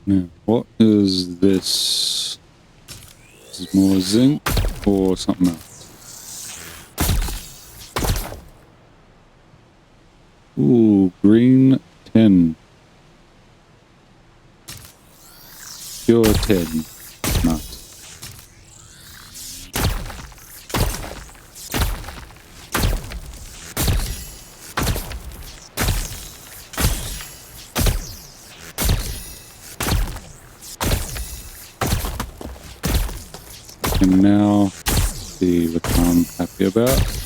Now, what is this? This is more zinc or something else? Ooh, green tin. Pure tin. Nice. And now, see what I'm happy about.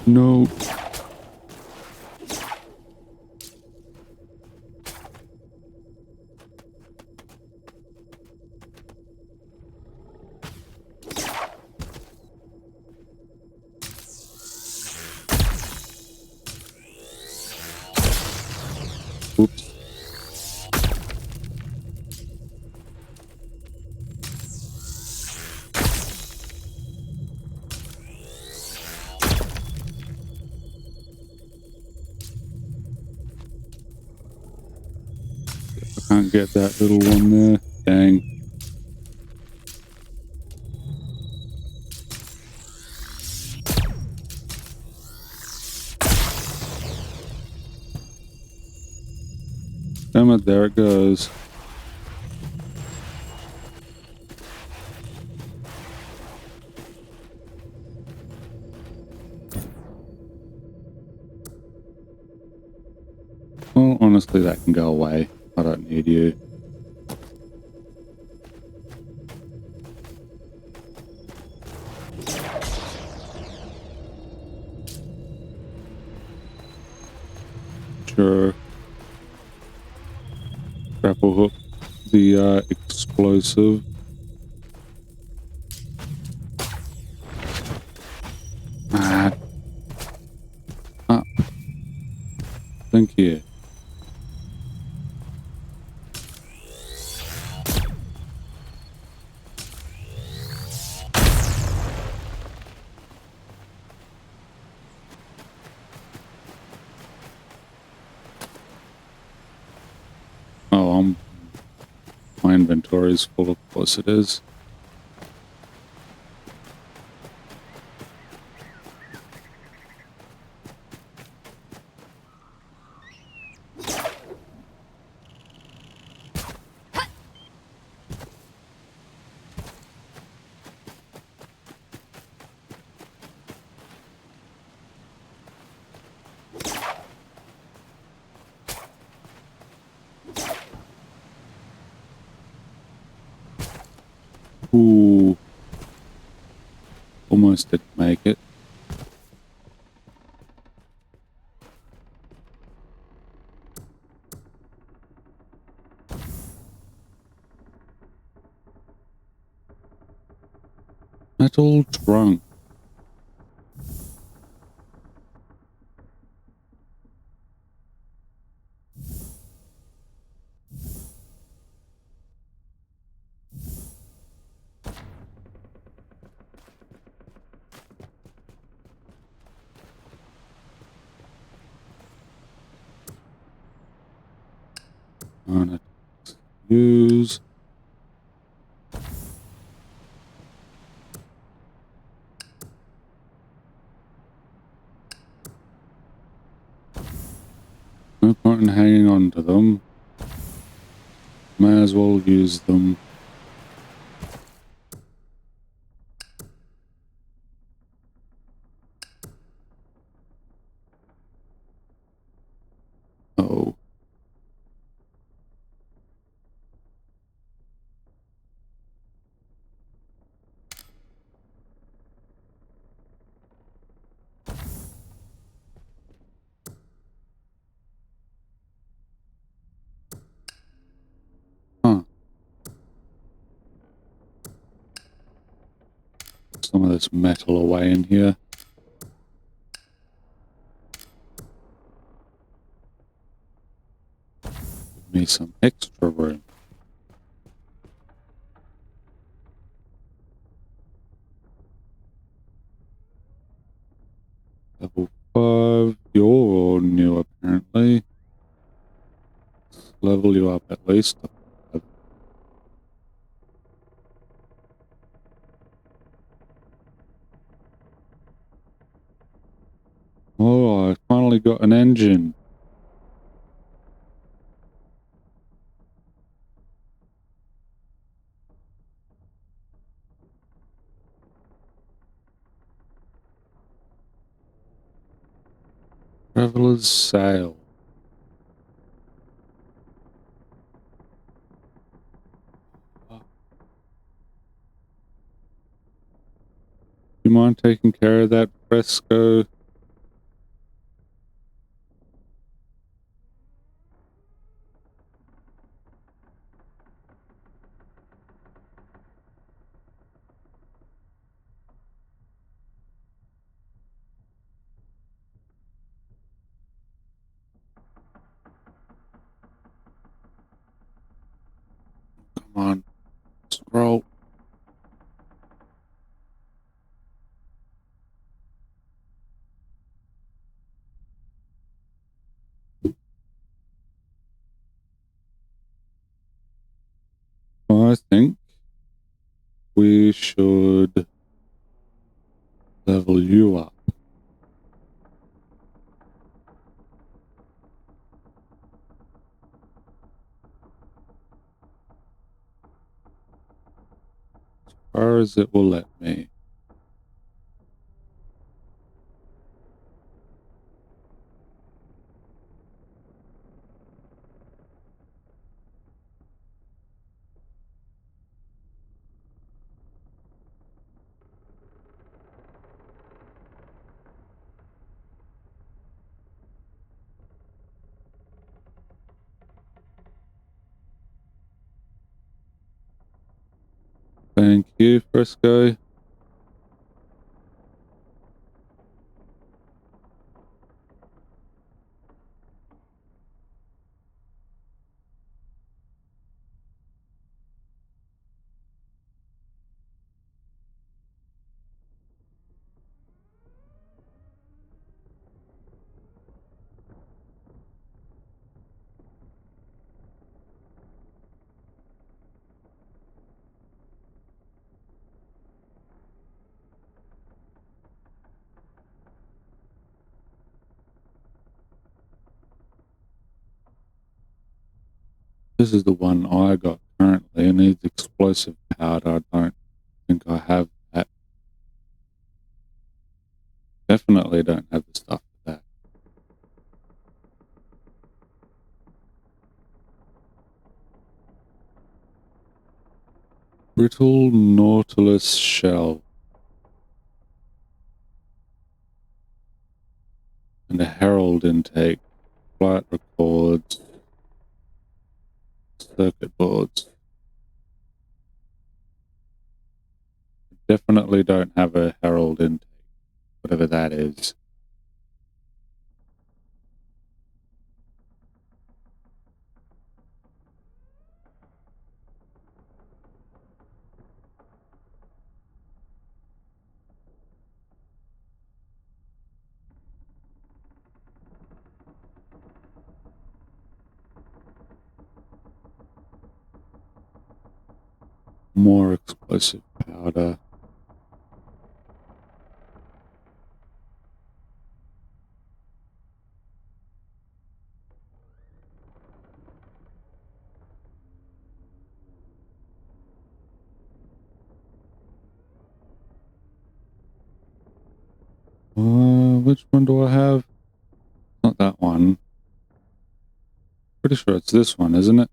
No. Oops. I can't get that little one there. Dang. Damn it, there it goes. Well, honestly, that can go away. I don't need you. Sure. Grapple hook. The explosive. Ah. Ah. Thank you. Oh, my inventory is full, of course it is. Ooh. Almost didn't make it. Metal trunk. On it. Use. No point in hanging on to them. May as well use them. Oh. Huh. Some of this metal away in here. me some extra room. Level 5. You're all new apparently. Let's level you up at least. Oh, I finally got an engine. Traveler's Sail. Do you mind taking care of that, Fresco? Come on, scroll. I think we should level you up. As far as it will let me. Thank you, Fresco. This is the one I got currently. It needs explosive powder. I don't think I have that. Definitely don't have the stuff for that. Brittle Nautilus shell. And a Herald intake. Flight records. Circuit boards. Definitely don't have a Herald intake. Whatever that is. More explosive powder. Which one do I have? Not that one. Pretty sure it's this one, isn't it?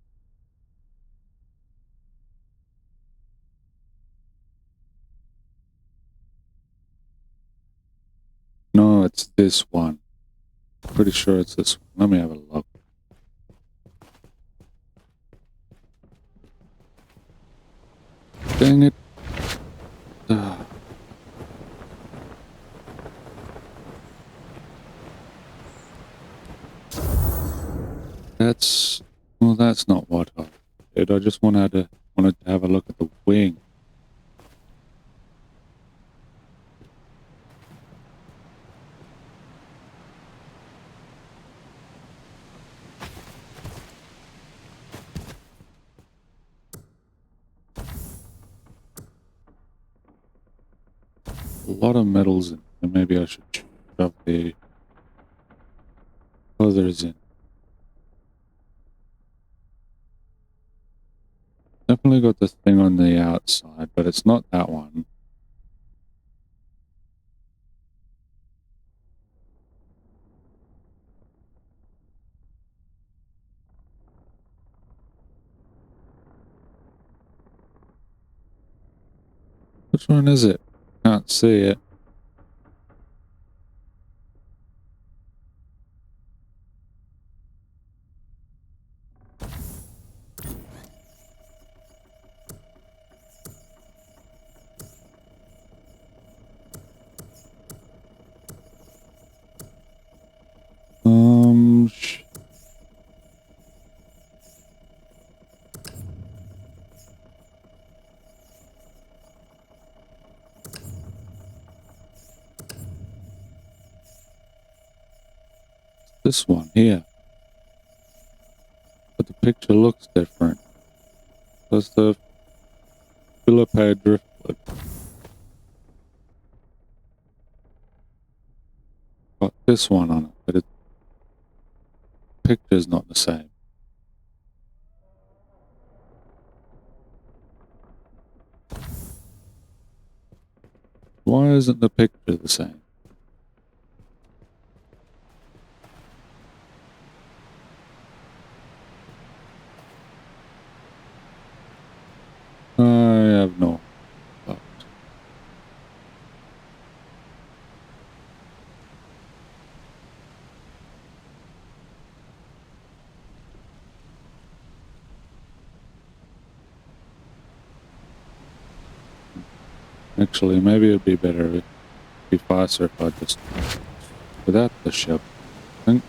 No, it's this one. Pretty sure it's this one. Let me have a look. Dang it. Ah. That's Well, that's not what I did. I just wanted to have a look at the wing. A lot of metals in there. Maybe I should shove the others in. Definitely got this thing on the outside, but it's not that one. Which one is it? Can't see it. Um, this one here. But the picture looks different. That's the Philippine driftwood. Got this one on it, but the picture's not the same. Why isn't the picture the same? I have no thought. Actually, maybe it'd be better, it'd be faster if I just without the ship. I think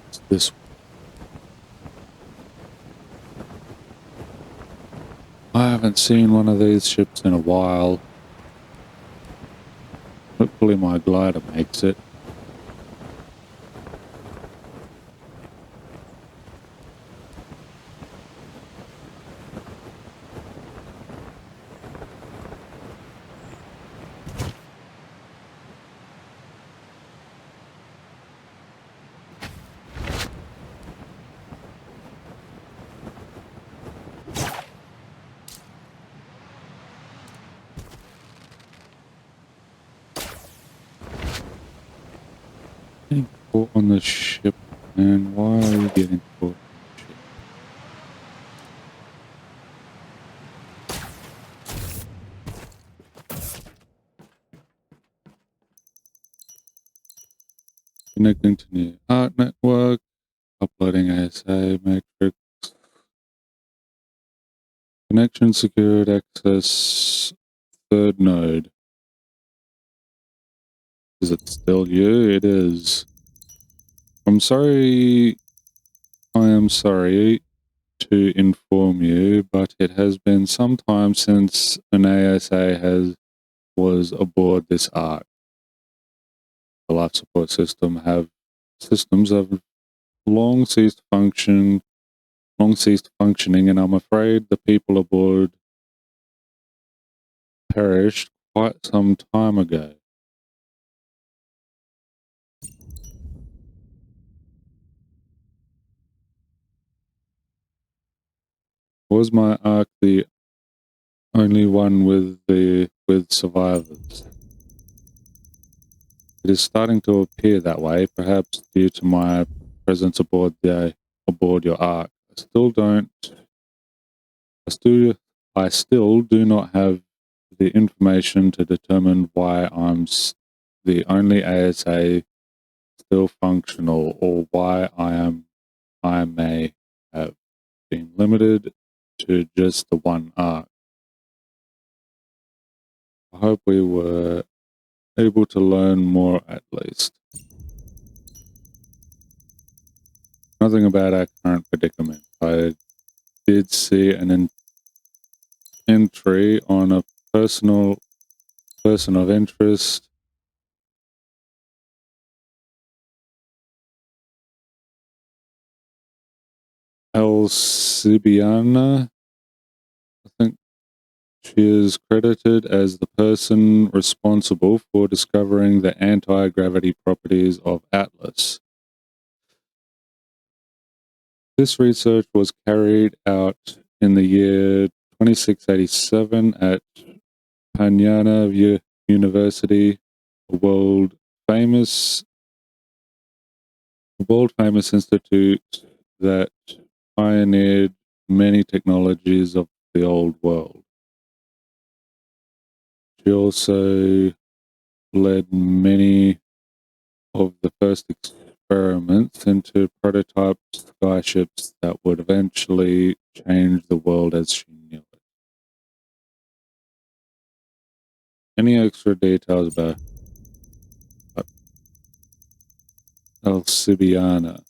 it's this one. I haven't seen one of these ships in a while. Hopefully my glider makes it. Getting caught on the ship, and why are you getting caught on the ship? Connecting to new art network, uploading ASA matrix, connection secured access, third node. Is it still you? It is. I'm sorry. I am sorry to inform you, but it has been some time since an ASA was aboard this ark. The life support systems have long ceased functioning, and I'm afraid the people aboard perished quite some time ago. Was my ark the only one with survivors? It is starting to appear that way, perhaps due to my presence aboard your ark. I still do not have the information to determine why I'm the only ASA still functional, or why I may have been limited to just the one arc. I hope we were able to learn more at least. Nothing about our current predicament. I did see an entry on a person of interest. Alcibiana, I think she is credited as the person responsible for discovering the anti-gravity properties of Atlas. This research was carried out in the year 2687 at Panyana University, a world famous institute that pioneered many technologies of the old world. She also led many of the first experiments into prototype skyships that would eventually change the world as she knew it. Any extra details about Alcibiana?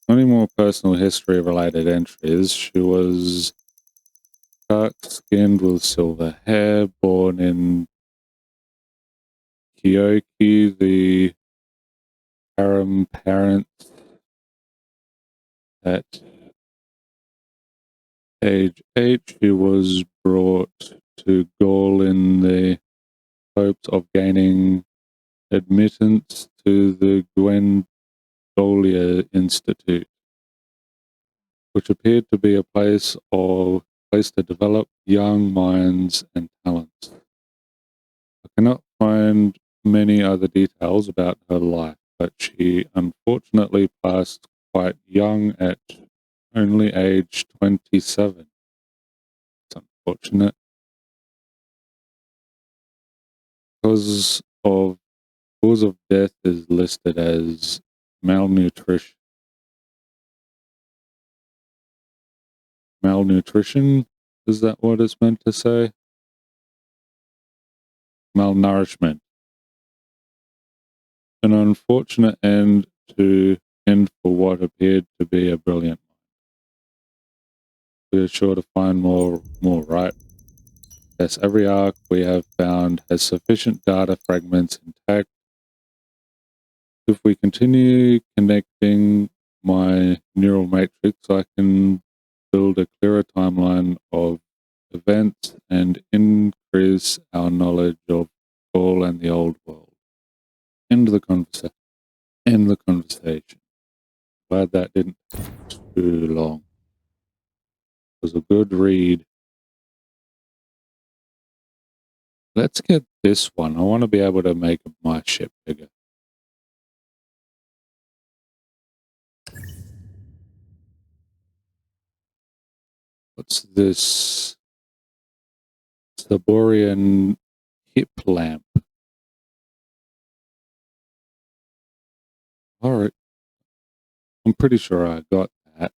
Any more personal history related entries? She was dark-skinned with silver hair, born in Kyoki, the harem parents at age 8. She was brought to Gaul in the hopes of gaining admittance to the Gwendolia Institute, which appeared to be a place to develop young minds and talents. I cannot find many other details about her life, but she unfortunately passed quite young at only age 27. It's unfortunate. Cause of death is listed as malnutrition. Malnutrition? Is that what it's meant to say? Malnourishment. An unfortunate end for what appeared to be a brilliant mind. We are sure to find more, right? Yes, every arc we have found has sufficient data fragments intact. If we continue connecting my neural matrix, I can build a clearer timeline of events and increase our knowledge of Gaul and the old world. End the conversation. Glad that didn't take too long. It was a good read. Let's get this one. I want to be able to make my ship bigger. What's this? Saborian hip lamp. Alright. I'm pretty sure I got that.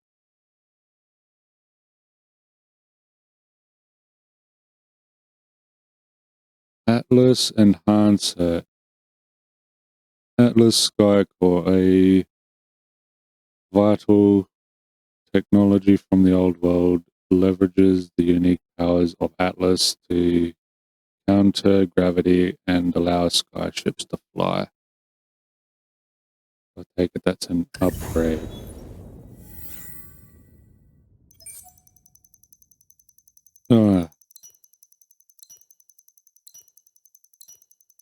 Atlas Enhancer. Atlas Skycore, a vital technology from the old world, leverages the unique powers of Atlas to counter gravity and allow skyships to fly. I take it that's an upgrade.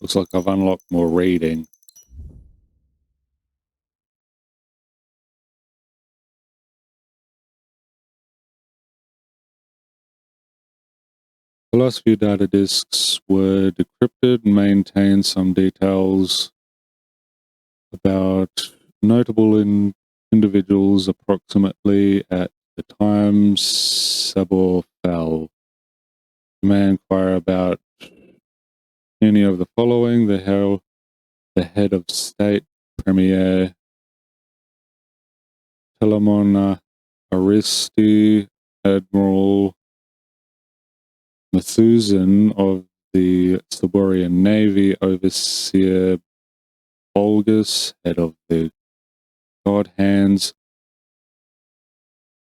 Looks like I've unlocked more reading. The last few data disks were decrypted and maintain some details about notable individuals approximately at the time Sabor fell. You may inquire about any of the following: the head of state, Premier Telamon Aristi, Admiral Methusen of the Saborian Navy, Overseer Bulgus, head of the God Hands,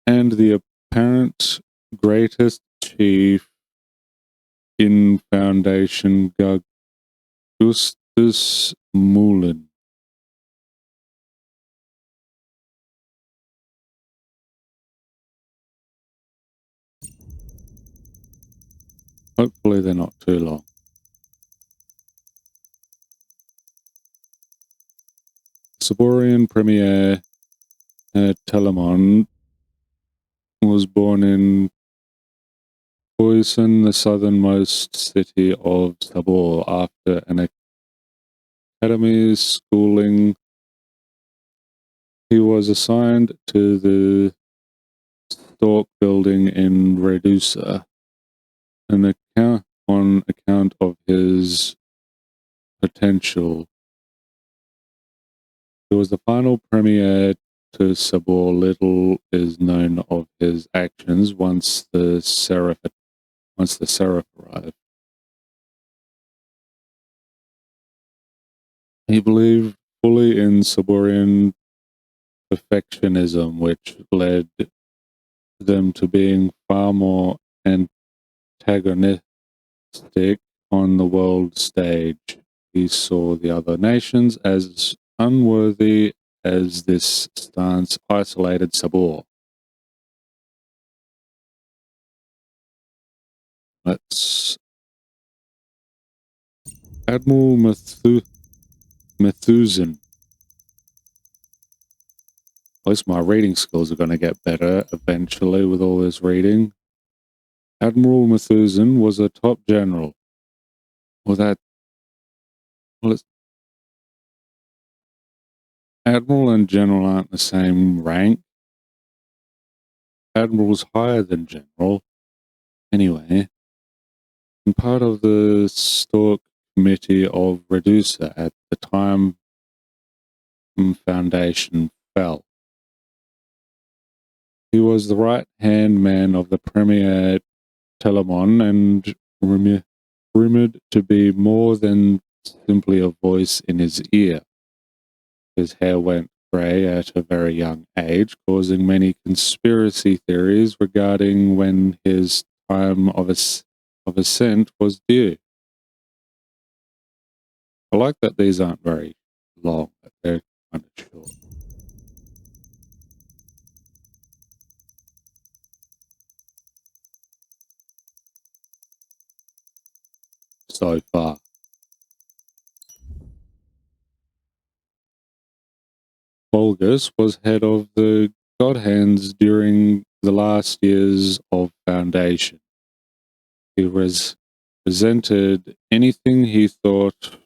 and the apparent greatest chief in Foundation, Gustus Mulin. Hopefully they're not too long. Saborian Premier Telamon was born in Poison, the southernmost city of Sabor, after an academy schooling. He was assigned to the Stork building in Redusa, on account of his potential. He was the final premier to Sabor. Little is known of his actions once the Seraph arrived. He believed fully in Saborian perfectionism, which led them to being far more antagonistic on the world stage. He saw the other nations as unworthy as this stance isolated Sabor. Let's Admiral Methusen. At least my reading skills are going to get better eventually with all this reading. Admiral Methusen was a top general. Admiral and general aren't the same rank. Admiral's higher than general. Anyway, and part of the Stork Committee of Reducer at the time Foundation fell. He was the right-hand man of the Premier Telamon and rumored to be more than simply a voice in his ear. His hair went grey at a very young age, causing many conspiracy theories regarding when his time of ascent was due. I like that these aren't very long, but they're kind of short. So far. Bulgus was head of the God Hands during the last years of Foundation. He resented anything he thought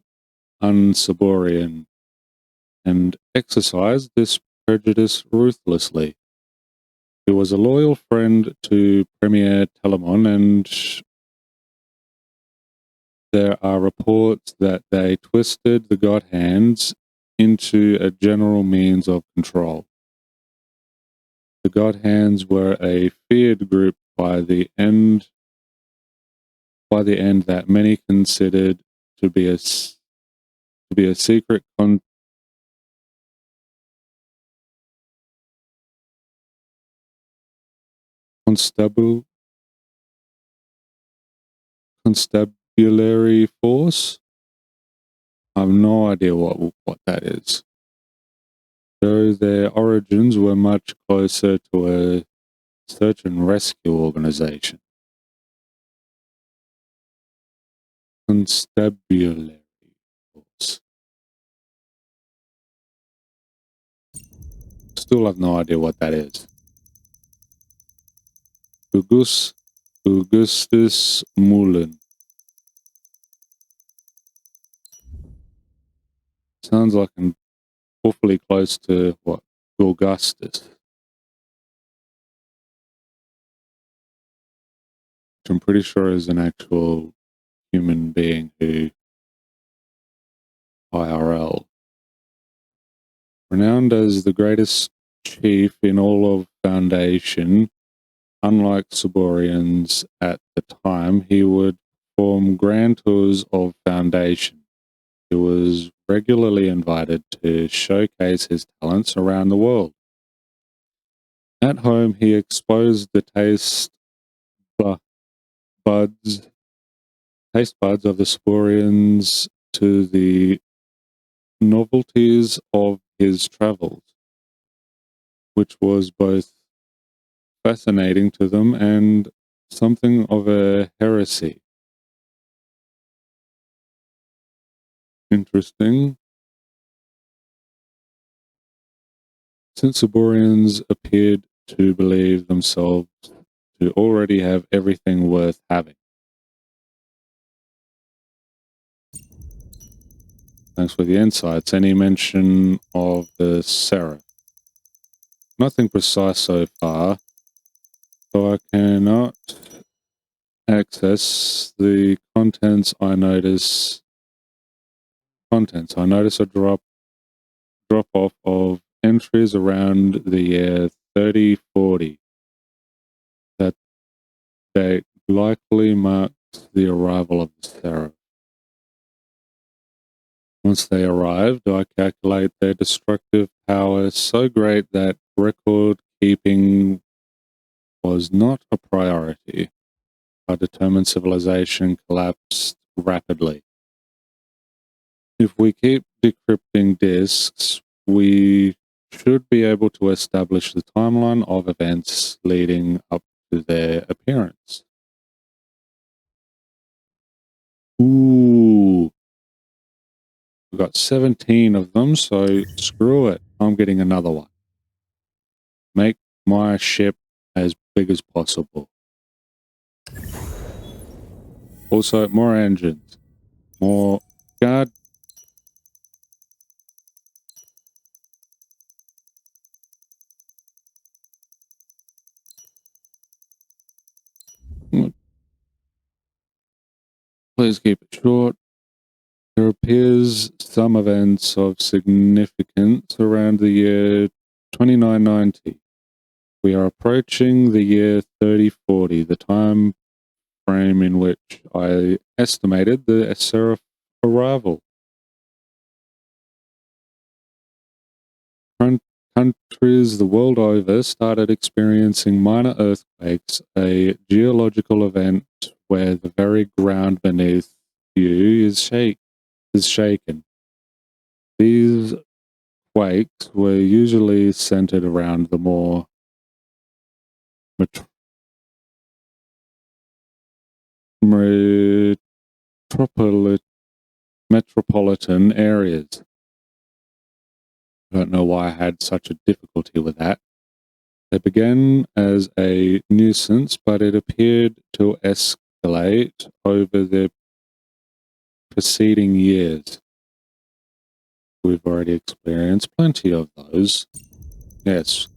unsaborian and exercised this prejudice ruthlessly. He was a loyal friend to Premier Telamon, and there are reports that they twisted the God Hands into a general means of control. The God Hands were a feared group by the end that many considered to be a secret constabulary force. I have no idea what that is. Though their origins were much closer to a search and rescue organization. Constabulary force. Still have no idea what that is. Augustus Mullen. Sounds like an awfully close to what? Augustus. Which I'm pretty sure is an actual human being who IRL. Renowned as the greatest chief in all of Foundation, unlike Saborians at the time, he would perform grand tours of Foundation. He was regularly invited to showcase his talents around the world. At home, he exposed the buds, taste buds of the Saborians to the novelties of his travels, which was both fascinating to them and something of a heresy. Interesting. Since Saborians appeared to believe themselves to already have everything worth having. Thanks for the insights. Any mention of the Seraph? Nothing precise so far, so I cannot access the contents. I notice a drop off of entries around the year 3040. That date likely marks the arrival of the Seraph. Once they arrived, I calculate their destructive power so great that record keeping was not a priority. Our determined civilization collapsed rapidly. If we keep decrypting disks, we should be able to establish the timeline of events leading up to their appearance. Ooh. We've got 17 of them, so screw it. I'm getting another one. Make my ship as big as possible. Also, more engines. More guard. Please keep it short. There appears some events of significance around the year 2990. We are approaching the year 3040, the time frame in which I estimated the Seraph arrival. Countries the world over started experiencing minor earthquakes, a geological event where the very ground beneath you is shaken. These quakes were usually centered around the more metropolitan areas. I don't know why I had such a difficulty with that. They began as a nuisance, but it appeared to escalate over the preceding years. We've already experienced plenty of those. Yes.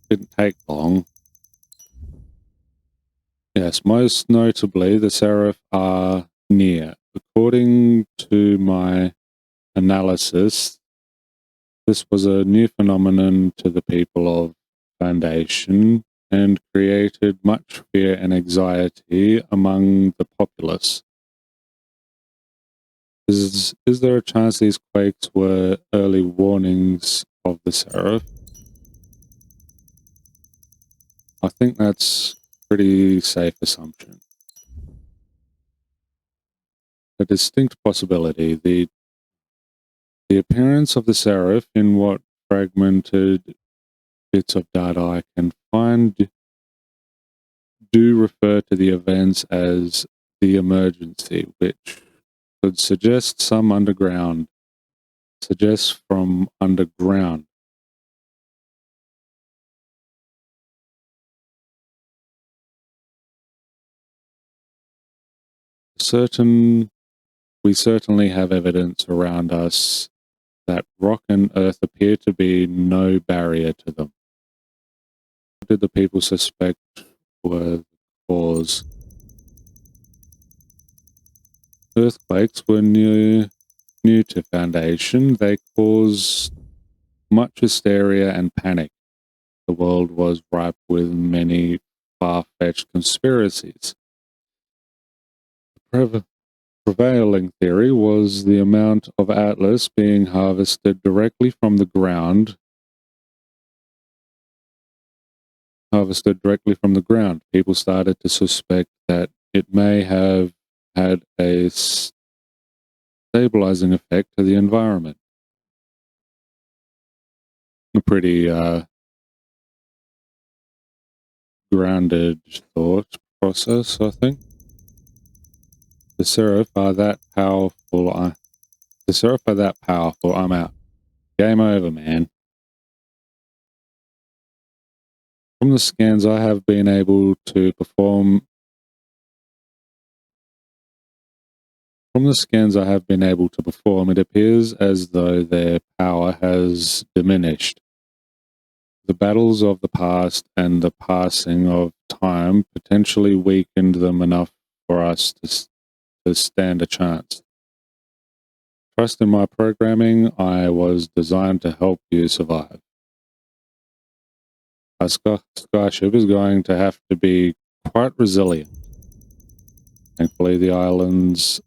Didn't take long. Yes, most notably, the Seraph are near. According to my analysis, this was a new phenomenon to the people of Foundation and created much fear and anxiety among the populace. Is there a chance these quakes were early warnings of the Seraph? I think that's a pretty safe assumption. A distinct possibility. The appearance of the Seraph in what fragmented bits of data I can find do refer to the events as the emergency, which could suggest from underground. We certainly have evidence around us that rock and earth appear to be no barrier to them. What did the people suspect were the cause? Earthquakes were new to Foundation. They caused much hysteria and panic. the world was ripe with many far-fetched conspiracies. The prevailing theory was the amount of Atlas being harvested directly from the ground. People started to suspect that it may have had a stabilizing effect to the environment. A pretty grounded thought process, I think. The Seraph are that powerful. I'm out. Game over, man. From the scans I have been able to perform, it appears as though their power has diminished. The battles of the past and the passing of time potentially weakened them enough for us to stand a chance. Trust in my programming. I was designed to help you survive. Our skyship is going to have to be quite resilient. Thankfully, the islands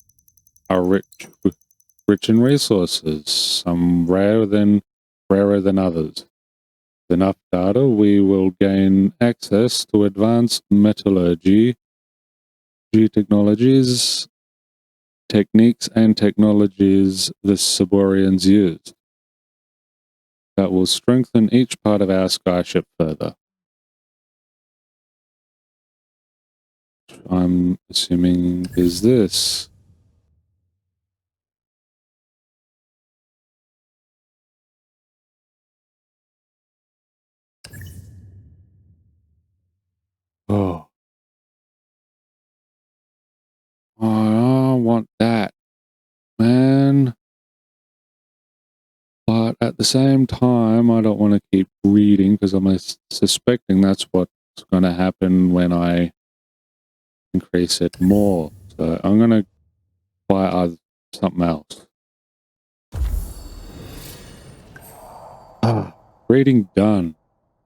are rich in resources, some rarer than others. With enough data, we will gain access to advanced metallurgy, geotechnologies, techniques and technologies the Cyborians use. That will strengthen each part of our skyship further. I'm assuming is this. Oh. I want that, man. But at the same time, I don't want to keep reading because I'm suspecting that's what's going to happen when I increase it more. So I'm going to buy something else. Reading done.